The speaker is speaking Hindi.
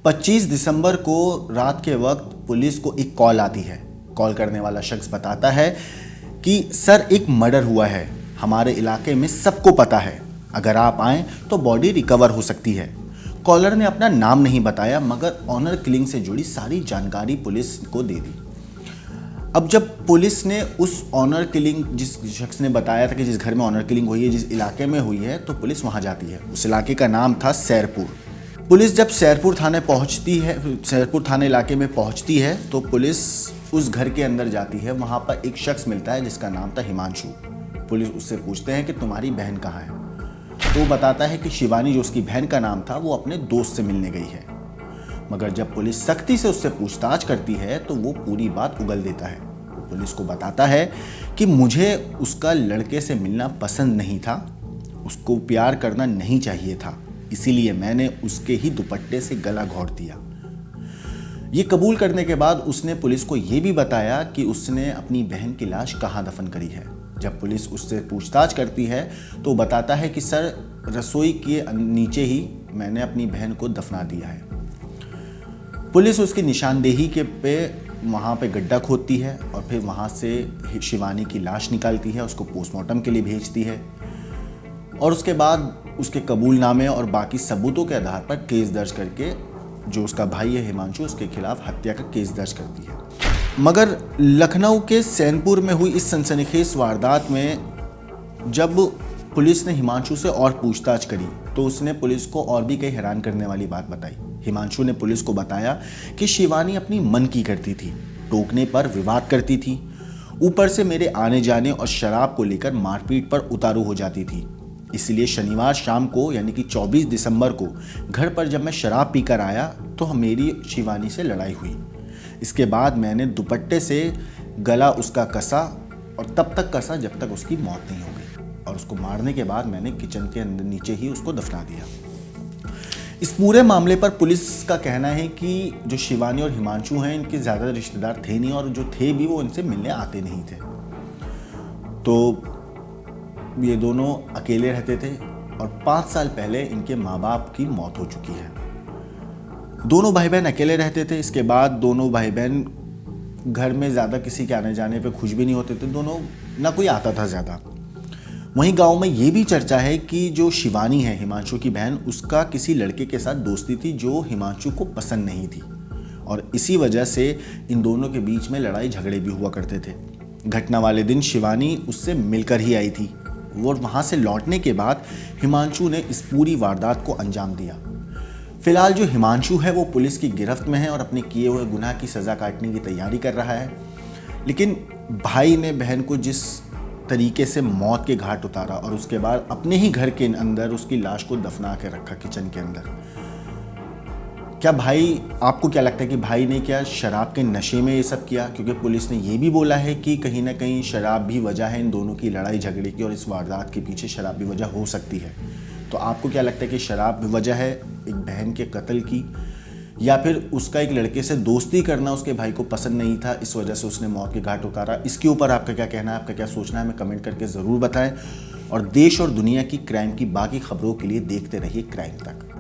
25 दिसंबर को रात के वक्त पुलिस को एक कॉल आती है। कॉल करने वाला शख्स बताता है कि सर एक मर्डर हुआ है, हमारे इलाके में सबको पता है, अगर आप आएँ तो बॉडी रिकवर हो सकती है। कॉलर ने अपना नाम नहीं बताया मगर ऑनर किलिंग से जुड़ी सारी जानकारी पुलिस को दे दी। अब जब पुलिस ने उस ऑनर किलिंग, जिस शख्स ने बताया था कि जिस घर में ऑनर किलिंग हुई है, जिस इलाके में हुई है, तो पुलिस वहाँ जाती है। उस इलाके का नाम था सैरपुर। पुलिस जब सैरपुर थाने इलाके में पहुंचती है तो पुलिस उस घर के अंदर जाती है। वहां पर एक शख्स मिलता है जिसका नाम था हिमांशु। पुलिस उससे पूछते हैं कि तुम्हारी बहन कहाँ है, तो वो बताता है कि शिवानी, जो उसकी बहन का नाम था, वो अपने दोस्त से मिलने गई है। मगर जब पुलिस सख्ती से उससे पूछताछ करती है तो वो पूरी बात उगल देता है। वो पुलिस को बताता है कि मुझे उसका लड़के से मिलना पसंद नहीं था, उसको प्यार करना नहीं चाहिए था, इसीलिए मैंने उसके ही दुपट्टे से गला घोंट दिया। ये कबूल करने के बाद उसने पुलिस को ये भी बताया कि उसने अपनी बहन की लाश कहाँ दफन करी है। जब पुलिस उससे पूछताछ करती है तो बताता है कि सर, रसोई के नीचे ही मैंने अपनी बहन को दफना दिया है। पुलिस उसकी निशानदेही के पे वहाँ पे गड्ढा खोदती है और फिर वहाँ से शिवानी की लाश निकालती है, उसको पोस्टमार्टम के लिए भेजती है और उसके बाद उसके कबूलनामे और बाकी सबूतों के आधार पर केस दर्ज करके जो उसका भाई है हिमांशु, उसके खिलाफ हत्या का केस दर्ज करती है। मगर लखनऊ के सैनपुर में हुई इस सनसनीखेज वारदात में जब पुलिस ने हिमांशु से और पूछताछ करी तो उसने पुलिस को और भी कई हैरान करने वाली बात बताई। हिमांशु ने पुलिस को बताया कि शिवानी अपनी मन की करती थी, टोकने पर विवाद करती थी, ऊपर से मेरे आने जाने और शराब को लेकर मारपीट पर उतारू हो जाती थी। इसलिए शनिवार शाम को यानी कि 24 दिसंबर को घर पर जब मैं शराब पीकर आया तो मेरी शिवानी से लड़ाई हुई। इसके बाद मैंने दुपट्टे से गला उसका कसा और तब तक कसा जब तक उसकी मौत नहीं हो गई, और उसको मारने के बाद मैंने किचन के अंदर नीचे ही उसको दफना दिया। इस पूरे मामले पर पुलिस का कहना है कि जो शिवानी और हिमांशु हैं, इनके ज़्यादा रिश्तेदार थे नहीं और जो थे भी वो इनसे मिलने आते नहीं थे। तो ये दोनों अकेले रहते थे और 5 साल पहले इनके माँ बाप की मौत हो चुकी है। दोनों भाई बहन अकेले रहते थे। इसके बाद दोनों भाई बहन घर में ज़्यादा किसी के आने जाने पे खुश भी नहीं होते थे, दोनों ना कोई आता था ज़्यादा। वहीं गांव में ये भी चर्चा है कि जो शिवानी है, हिमांशु की बहन, उसका किसी लड़के के साथ दोस्ती थी जो हिमांशु को पसंद नहीं थी और इसी वजह से इन दोनों के बीच में लड़ाई झगड़े भी हुआ करते थे। घटना वाले दिन शिवानी उससे मिलकर ही आई थी। वो वहाँ से लौटने के बाद हिमांशु ने इस पूरी वारदात को अंजाम दिया। फिलहाल जो हिमांशु है वो पुलिस की गिरफ्त में है और अपने किए हुए गुनाह की सज़ा काटने की तैयारी कर रहा है। लेकिन भाई ने बहन को जिस तरीके से मौत के घाट उतारा और उसके बाद अपने ही घर के अंदर उसकी लाश को दफना के रखा किचन के अंदर, क्या भाई, आपको क्या लगता है कि भाई ने क्या शराब के नशे में ये सब किया? क्योंकि पुलिस ने ये भी बोला है कि कहीं ना कहीं शराब भी वजह है इन दोनों की लड़ाई झगड़े की और इस वारदात के पीछे शराब भी वजह हो सकती है। तो आपको क्या लगता है कि शराब भी वजह है एक बहन के कत्ल की, या फिर उसका एक लड़के से दोस्ती करना उसके भाई को पसंद नहीं था, इस वजह से उसने मौत के घाट उतारा? इसके ऊपर आपका क्या कहना है, आपका क्या सोचना है, हमें कमेंट करके ज़रूर बताएं। और देश और दुनिया की क्राइम की बाकी खबरों के लिए देखते रहिए क्राइम तक।